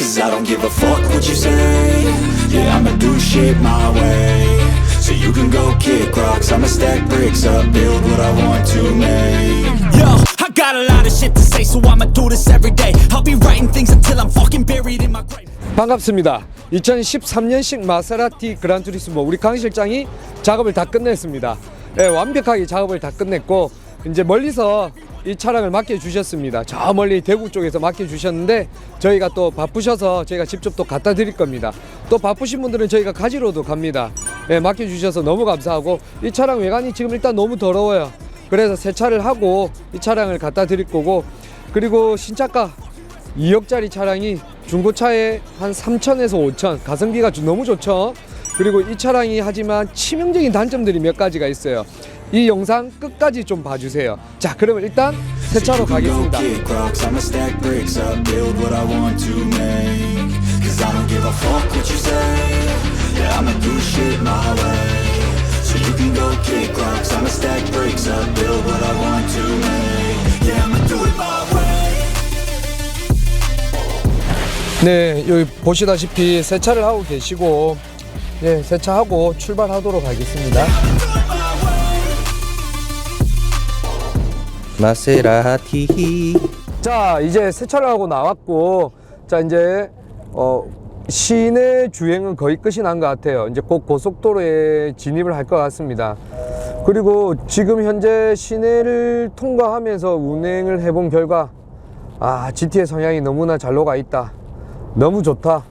Cause I don't give a fuck what you say. Yeah, I'ma do shit my way. So you can go kick rocks, I'ma stack bricks up, build what I want to make. Yo, I got a lot of shit to say, so I'ma do this every day. I'll be writing things until I'm fucking buried in my grave. 반갑습니다. 2013년식 마세라티 그란투리스모 우리 강 실장이 작업을 다 끝냈습니다. 네, 완벽하게 작업을 다 끝냈고 이제 멀리서 이 차량을 맡겨주셨습니다. 저 멀리 대구 쪽에서 맡겨주셨는데 저희가 또 바쁘셔서 저희가 직접 또 갖다 드릴 겁니다. 또 바쁘신 분들은 저희가 가지러도 갑니다. 네, 맡겨주셔서 너무 감사하고 이 차량 외관이 지금 일단 너무 더러워요. 그래서 세차를 하고 이 차량을 갖다 드릴 거고, 그리고 신차가 2억짜리 차량이 중고차에 한 3천에서 5천, 가성비가 너무 좋죠. 그리고 이 차량이 하지만 치명적인 단점들이 몇 가지가 있어요. 이 영상 끝까지 좀 봐주세요. 자, 그러면 일단 세차로 가겠습니다. 네, 여기 보시다시피 세차를 하고 계시고, 네, 세차하고 출발하도록 하겠습니다. 마세라티. 자, 이제 세차를 하고 나왔고, 자, 이제 시내 주행은 거의 끝이 난 것 같아요. 이제 곧 고속도로에 진입을 할 것 같습니다. 그리고 지금 현재 시내를 통과하면서 운행을 해본 결과, GT의 성향이 너무나 잘 녹아 있다. 너무 좋다.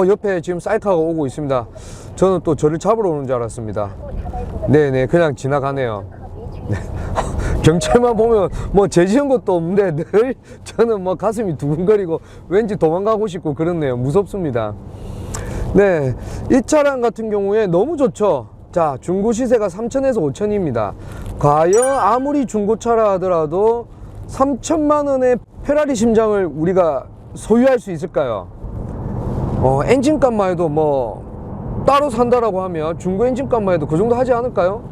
옆에 지금 사이카가 오고 있습니다. 저는 또 저를 잡으러 오는 줄 알았습니다. 네네, 그냥 지나가네요. 네. 경찰만 보면 뭐 죄지은 것도 없는데 늘 저는 뭐 가슴이 두근거리고 왠지 도망가고 싶고 그렇네요. 무섭습니다. 네, 이 차량 같은 경우에 너무 좋죠. 자, 중고 시세가 3천에서 5천입니다. 과연 아무리 중고차라 하더라도 3천만 원의 페라리 심장을 우리가 소유할 수 있을까요? 엔진값만 해도 뭐 따로 산다라고 하면 중고 엔진값만 해도 그 정도 하지 않을까요?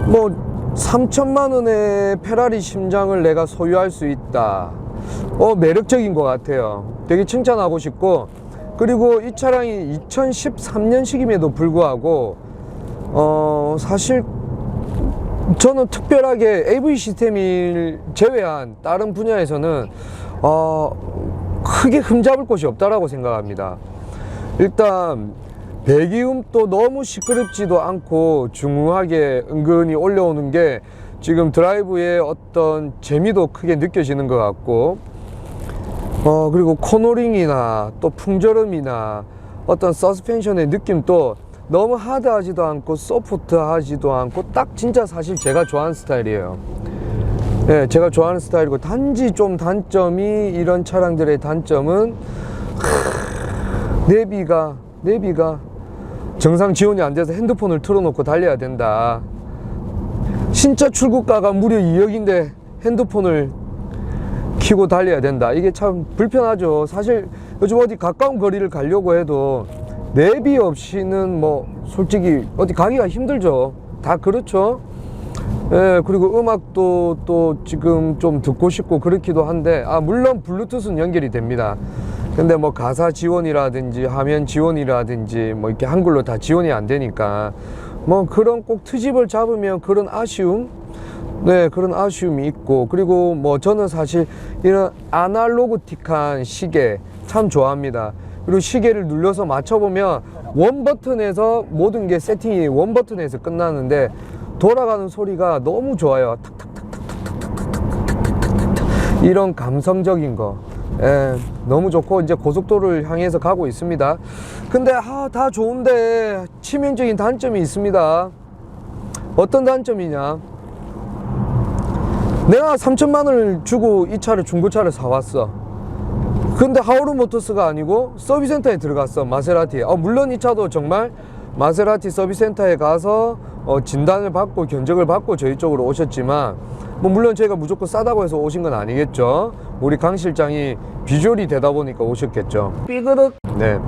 뭐 3천만 원의 페라리 심장을 내가 소유할 수 있다. 매력적인 것 같아요. 되게 칭찬하고 싶고, 그리고 이 차량이 2013년식임에도 불구하고 사실 저는 특별하게 AV 시스템을 제외한 다른 분야에서는 크게 흠잡을 곳이 없다라고 생각합니다. 일단 배기음도 너무 시끄럽지도 않고 중후하게 은근히 올려오는 게 지금 드라이브의 어떤 재미도 크게 느껴지는 것 같고, 그리고 코너링이나 또 풍절음이나 어떤 서스펜션의 느낌도 너무 하드하지도 않고 소프트하지도 않고 딱 진짜 사실 제가 좋아하는 스타일이에요. 네, 제가 좋아하는 스타일이고, 단지 좀 단점이, 이런 차량들의 단점은 내비가 정상 지원이 안 돼서 핸드폰을 틀어놓고 달려야 된다. 신차 출고가가 무려 2억인데 핸드폰을 켜고 달려야 된다. 이게 참 불편하죠. 사실 요즘 어디 가까운 거리를 가려고 해도 내비 없이는 뭐 솔직히 어디 가기가 힘들죠. 다 그렇죠. 예, 그리고 음악도 또 지금 좀 듣고 싶고 그렇기도 한데, 물론 블루투스는 연결이 됩니다. 근데 뭐 가사 지원이라든지 화면 지원이라든지 뭐 이렇게 한글로 다 지원이 안 되니까 뭐 그런 꼭 트집을 잡으면 그런 아쉬움, 네, 그런 아쉬움이 있고, 그리고 뭐 저는 사실 이런 아날로그틱한 시계 참 좋아합니다. 그리고 시계를 눌러서 맞춰보면 원 버튼에서 모든 게 세팅이 원 버튼에서 끝나는데 돌아가는 소리가 너무 좋아요. 탁탁탁탁탁탁탁탁탁탁탁 이런 감성적인 거, 너무 좋고 이제 고속도로를 향해서 가고 있습니다. 근데 다 좋은데 치명적인 단점이 있습니다. 어떤 단점이냐? 내가 3천만 원을 주고 이 차를 중고차를 사왔어. 근데 하우르모터스가 아니고 서비스센터에 들어갔어. 마세라티. 물론 이 차도 정말 마세라티 서비스센터에 가서 진단을 받고 견적을 받고 저희 쪽으로 오셨지만, 뭐 물론 저희가 무조건 싸다고 해서 오신 건 아니겠죠. 우리 강 실장이 비주얼이 되다 보니까 오셨겠죠. 삐그덕. 네.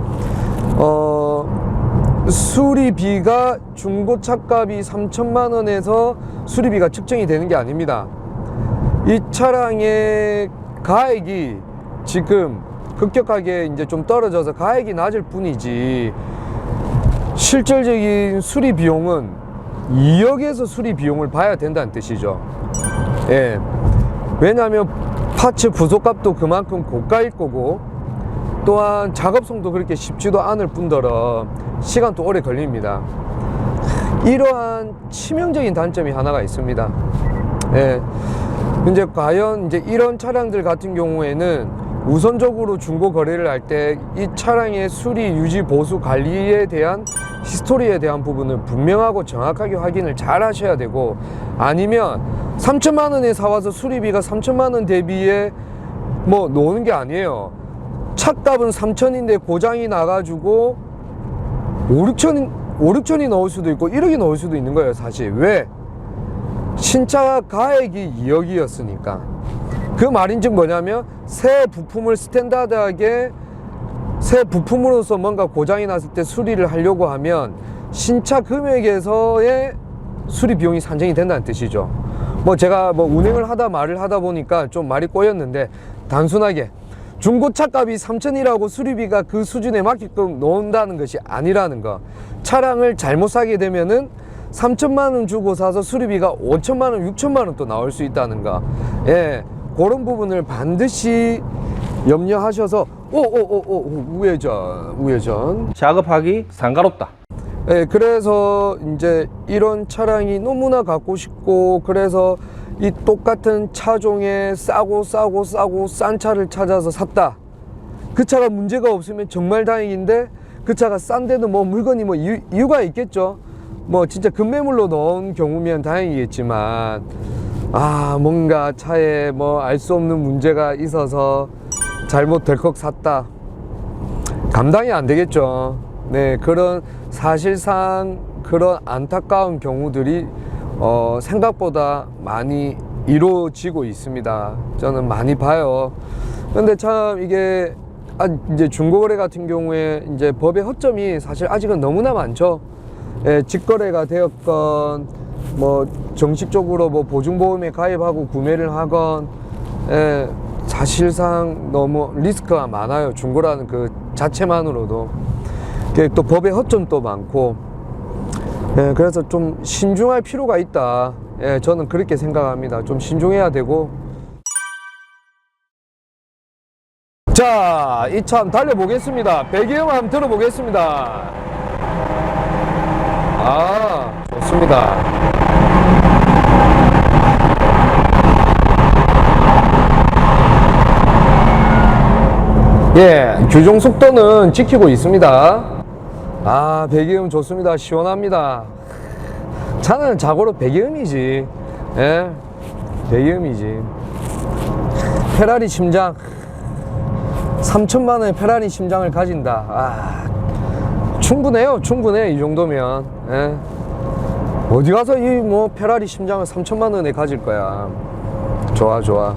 수리비가 중고차 값이 3천만 원에서 수리비가 측정이 되는 게 아닙니다. 이 차량의 가액이 지금 급격하게 이제 좀 떨어져서 가액이 낮을 뿐이지 실질적인 수리 비용은 2억에서 수리 비용을 봐야 된다는 뜻이죠. 예. 왜냐하면 파츠 부속값도 그만큼 고가일 거고 또한 작업성도 그렇게 쉽지도 않을 뿐더러 시간도 오래 걸립니다. 이러한 치명적인 단점이 하나가 있습니다. 예. 이제 과연 이제 이런 차량들 같은 경우에는 우선적으로 중고 거래를 할 때 이 차량의 수리, 유지, 보수, 관리에 대한 히스토리에 대한 부분을 분명하고 정확하게 확인을 잘 하셔야 되고, 아니면 3천만 원에 사와서 수리비가 3천만 원 대비에 뭐 노는 게 아니에요. 차값은 3천인데 고장이 나가지고 5,6천이 나올 수도 있고 1억이 나올 수도 있는 거예요, 사실. 왜? 신차 가액이 2억이었으니까. 그 말인즉 뭐냐면 새 부품을 스탠다드하게 새 부품으로서 뭔가 고장이 났을 때 수리를 하려고 하면 신차 금액에서의 수리 비용이 산정이 된다는 뜻이죠. 뭐 제가 뭐 운행을 하다 말을 하다 보니까 좀 말이 꼬였는데, 단순하게 중고차 값이 3천이라고 수리비가 그 수준에 맞게끔 놓는다는 것이 아니라는 거. 차량을 잘못 사게 되면은 3천만 원 주고 사서 수리비가 5천만 원, 6천만 원 또 나올 수 있다는 거. 예, 그런 부분을 반드시 염려하셔서 우회전 작업하기 상가롭다. 예, 그래서 이제 이런 차량이 너무나 갖고 싶고, 그래서 이 똑같은 차종에 싸고 싼 차를 찾아서 샀다. 그 차가 문제가 없으면 정말 다행인데, 그 차가 싼 데는 뭐 물건이 뭐 이유가 있겠죠. 뭐 진짜 급매물로 넣은 경우면 다행이겠지만, 뭔가 차에 뭐 알 수 없는 문제가 있어서 잘못 덜컥 샀다. 감당이 안 되겠죠. 네, 그런 사실상 그런 안타까운 경우들이 생각보다 많이 이루어지고 있습니다. 저는 많이 봐요. 근데 참 이게 이제 중고거래 같은 경우에 이제 법의 허점이 사실 아직은 너무나 많죠. 예, 직거래가 되었건 뭐 정식적으로 뭐 보증보험에 가입하고 구매를 하건, 예, 사실상 너무 리스크가 많아요. 중고라는 그 자체만으로도. 또 법의 허점도 많고, 예, 그래서 좀 신중할 필요가 있다. 예, 저는 그렇게 생각합니다. 좀 신중해야 되고. 자, 이 차 달려보겠습니다. 배기음 한번 들어보겠습니다. 좋습니다. 예, 규정 속도는 지키고 있습니다. 배기음 좋습니다. 시원합니다. 차는 자고로 배기음이지. 예, 배기음이지. 페라리 심장, 3천만 원의 페라리 심장을 가진다. 충분해요. 충분해. 이 정도면. 예. 어디 가서 이 뭐 페라리 심장을 3천만 원에 가질 거야. 좋아.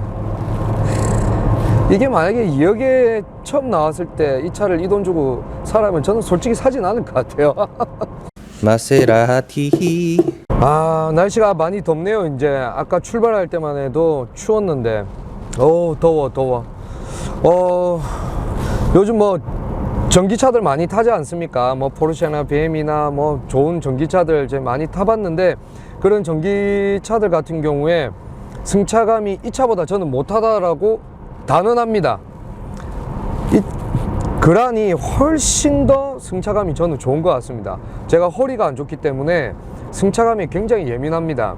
이게 만약에 2억에 처음 나왔을 때 이 차를 이 돈 주고 사라면 저는 솔직히 사진 않을 것 같아요. 마세라티. 날씨가 많이 덥네요. 이제 아까 출발할 때만 해도 추웠는데 더워. 요즘 뭐 전기차들 많이 타지 않습니까? 뭐 포르쉐나 BM이나 뭐 좋은 전기차들 제가 많이 타봤는데, 그런 전기차들 같은 경우에 승차감이 이 차보다 저는 못하다라고 단언합니다. 이 그란이 훨씬 더 승차감이 저는 좋은 것 같습니다. 제가 허리가 안 좋기 때문에 승차감이 굉장히 예민합니다.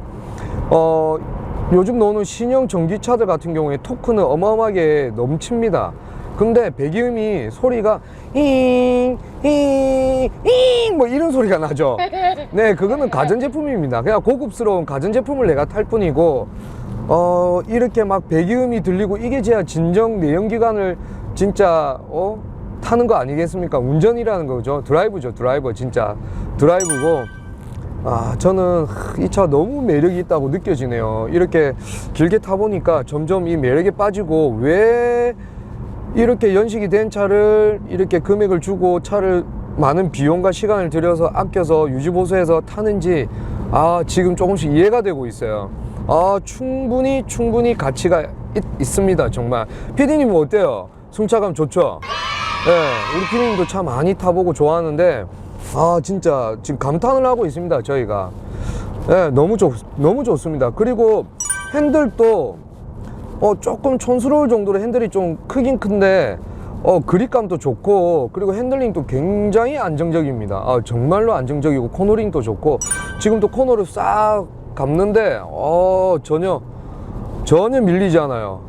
요즘 나오는 신형 전기차들 같은 경우에 토크는 어마어마하게 넘칩니다. 근데 배기음이 소리가 뭐 이런 소리가 나죠. 네, 그거는 가전제품입니다. 그냥 고급스러운 가전제품을 내가 탈 뿐이고, 이렇게 막 배기음이 들리고 이게 제야 진정 내연기관을 진짜 타는 거 아니겠습니까? 운전이라는 거죠. 드라이브죠. 드라이버. 진짜 드라이브고, 저는 이 차 너무 매력이 있다고 느껴지네요. 이렇게 길게 타보니까 점점 이 매력에 빠지고, 왜 이렇게 연식이 된 차를 이렇게 금액을 주고 차를 많은 비용과 시간을 들여서 아껴서 유지보수해서 타는지 지금 조금씩 이해가 되고 있어요. 충분히 가치가 있습니다. 정말. PD님은 어때요? 승차감 좋죠. 예, 우리 피디님도 차 많이 타보고 좋아하는데 아 진짜 지금 감탄을 하고 있습니다 저희가. 예, 너무 좋습니다. 그리고 핸들도 조금 촌스러울 정도로 핸들이 좀 크긴 큰데 그립감도 좋고, 그리고 핸들링도 굉장히 안정적입니다. 정말로 안정적이고, 코너링도 좋고, 지금도 코너를 싹 감는데 전혀 밀리지 않아요.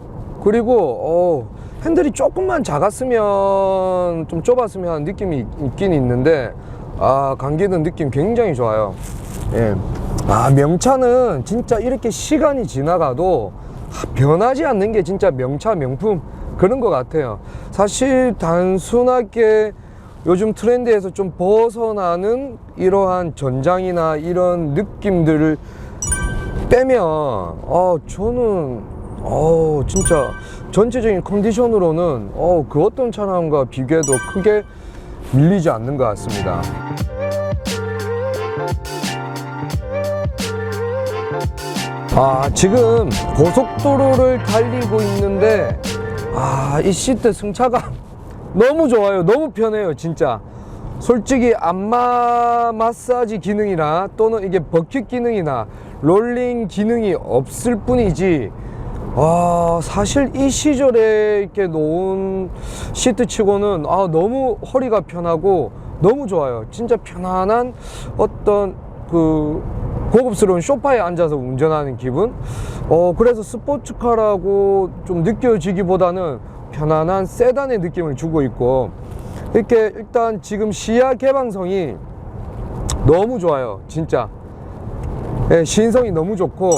그리고 핸들이 조금만 작았으면, 좀 좁았으면 하는 느낌이 있긴 있는데 감기는 느낌 굉장히 좋아요. 예. 명차는 진짜 이렇게 시간이 지나가도 변하지 않는 게 진짜 명차 명품 그런 것 같아요. 사실 단순하게 요즘 트렌드에서 좀 벗어나는 이러한 전장이나 이런 느낌들을 빼면 저는 진짜 전체적인 컨디션으로는 그 어떤 차량과 비교해도 크게 밀리지 않는 것 같습니다. 지금 고속도로를 달리고 있는데 이 시트 승차감 너무 좋아요. 너무 편해요 진짜. 솔직히 안마 마사지 기능이나 또는 이게 버킷 기능이나 롤링 기능이 없을 뿐이지 사실 이 시절에 이렇게 놓은 시트 치고는 너무 허리가 편하고 너무 좋아요. 진짜 편안한 어떤 그 고급스러운 소파에 앉아서 운전하는 기분. 그래서 스포츠카라고 좀 느껴지기보다는 편안한 세단의 느낌을 주고 있고, 이렇게 일단 지금 시야 개방성이 너무 좋아요 진짜. 예, 시인성이 너무 좋고,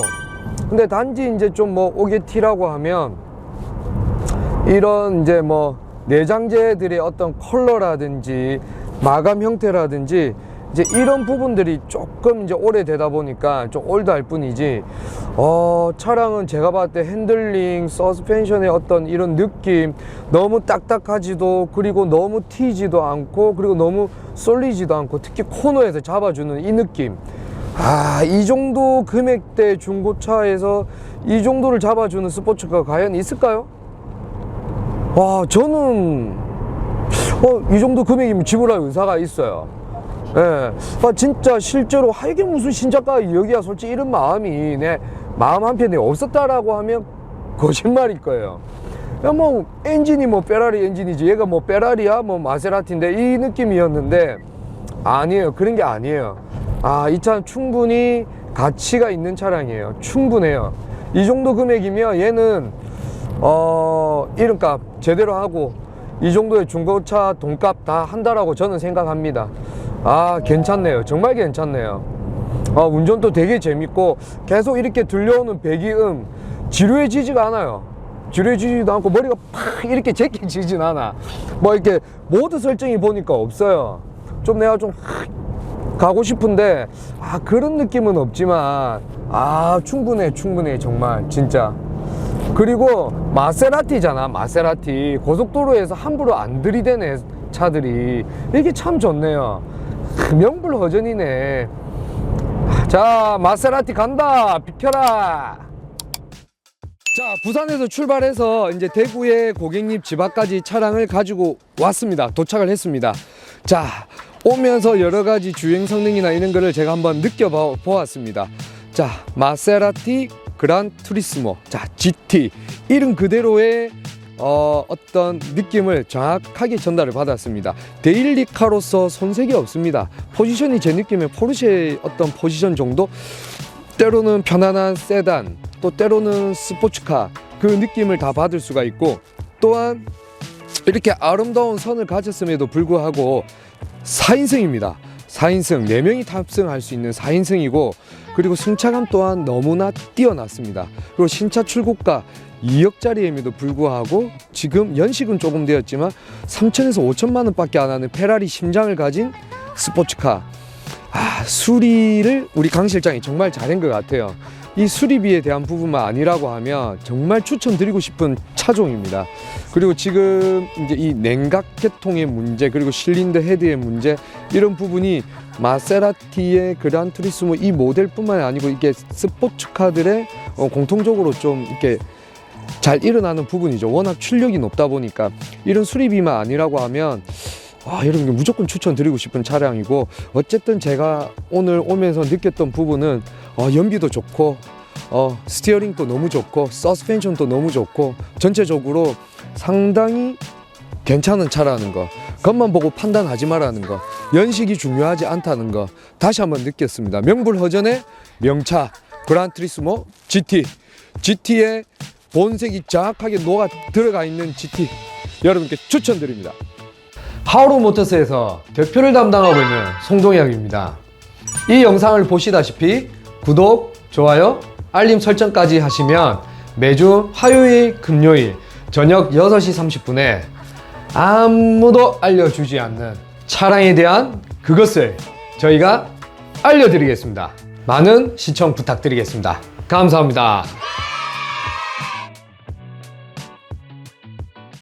근데 단지 이제 좀 뭐 오게티라고 하면 이런 이제 뭐 내장재들의 어떤 컬러라든지 마감 형태라든지 이제 이런 부분들이 조금 이제 오래되다 보니까 좀 올드할 뿐이지, 차량은 제가 봤을 때 핸들링, 서스펜션의 어떤 이런 느낌, 너무 딱딱하지도, 그리고 너무 튀지도 않고, 그리고 너무 쏠리지도 않고, 특히 코너에서 잡아주는 이 느낌. 이 정도 금액대 중고차에서 이 정도를 잡아주는 스포츠카가 과연 있을까요? 저는 이 정도 금액이면 지불할 의사가 있어요. 예, 진짜 실제로 이게 무슨 신차가 여기야, 솔직히 이런 마음이 내 마음 한편에 없었다라고 하면 거짓말일 거예요. 뭐 엔진이 뭐 페라리 엔진이지, 얘가 뭐 페라리야 뭐 마세라티인데 이 느낌이었는데 아니에요. 그런 게 아니에요. 이 차는 충분히 가치가 있는 차량이에요. 충분해요. 이 정도 금액이면 얘는 이름값 제대로 하고 이 정도의 중고차 돈값 다 한다라고 저는 생각합니다. 괜찮네요. 정말 괜찮네요. 운전도 되게 재밌고, 계속 이렇게 들려오는 배기음 지루해지지가 않아요. 지루해지지도 않고, 머리가 팍 이렇게 제껴지진 않아. 뭐 이렇게 모드 설정이 보니까 없어요. 좀 내가 좀 가고 싶은데 그런 느낌은 없지만 충분해 정말 진짜. 그리고 마세라티잖아. 마세라티 고속도로에서 함부로 안 들이대네 차들이. 이게 참 좋네요. 명불허전이네. 자, 마세라티 간다. 비켜라. 자, 부산에서 출발해서 이제 대구의 고객님 집 앞까지 차량을 가지고 왔습니다. 도착을 했습니다. 자, 오면서 여러 가지 주행 성능이나 이런 거를 제가 한번 느껴보았습니다. 자, 마세라티 그란 투리스모, 자, GT 이름 그대로의 어떤 느낌을 정확하게 전달을 받았습니다. 데일리카로서 손색이 없습니다. 포지션이 제 느낌에 포르쉐의 어떤 포지션 정도, 때로는 편안한 세단, 또 때로는 스포츠카, 그 느낌을 다 받을 수가 있고, 또한 이렇게 아름다운 선을 가졌음에도 불구하고 4인승입니다. 4인승, 4명이 탑승할 수 있는 4인승이고, 그리고 승차감 또한 너무나 뛰어났습니다. 그리고 신차 출고가 2억짜리임에도 불구하고 지금 연식은 조금 되었지만 3천에서 5천만 원 밖에 안 하는 페라리 심장을 가진 스포츠카. 수리를 우리 강 실장이 정말 잘한 것 같아요. 이 수리비에 대한 부분만 아니라고 하면 정말 추천드리고 싶은 차종입니다. 그리고 지금 이제 이 냉각 계통의 문제, 그리고 실린더 헤드의 문제, 이런 부분이 마세라티의 그란 투리스모 이 모델뿐만 아니고 이게 스포츠카들의 공통적으로 좀 이렇게 잘 일어나는 부분이죠. 워낙 출력이 높다 보니까 이런 수리비만 아니라고 하면 여러분께 무조건 추천드리고 싶은 차량이고, 어쨌든 제가 오늘 오면서 느꼈던 부분은 연비도 좋고 스티어링도 너무 좋고 서스펜션도 너무 좋고 전체적으로 상당히 괜찮은 차라는 거, 겉만 보고 판단하지 말라는 거, 연식이 중요하지 않다는 거 다시 한번 느꼈습니다. 명불허전의 명차 그란투리스모 GT, GT의 본색이 정확하게 녹아 들어가 있는 GT 여러분께 추천드립니다. 하우루 모터스에서 대표를 담당하고 있는 송동혁입니다. 이 영상을 보시다시피 구독, 좋아요, 알림 설정까지 하시면 매주 화요일, 금요일 저녁 6시 30분에 아무도 알려주지 않는 차량에 대한 그것을 저희가 알려드리겠습니다. 많은 시청 부탁드리겠습니다. 감사합니다.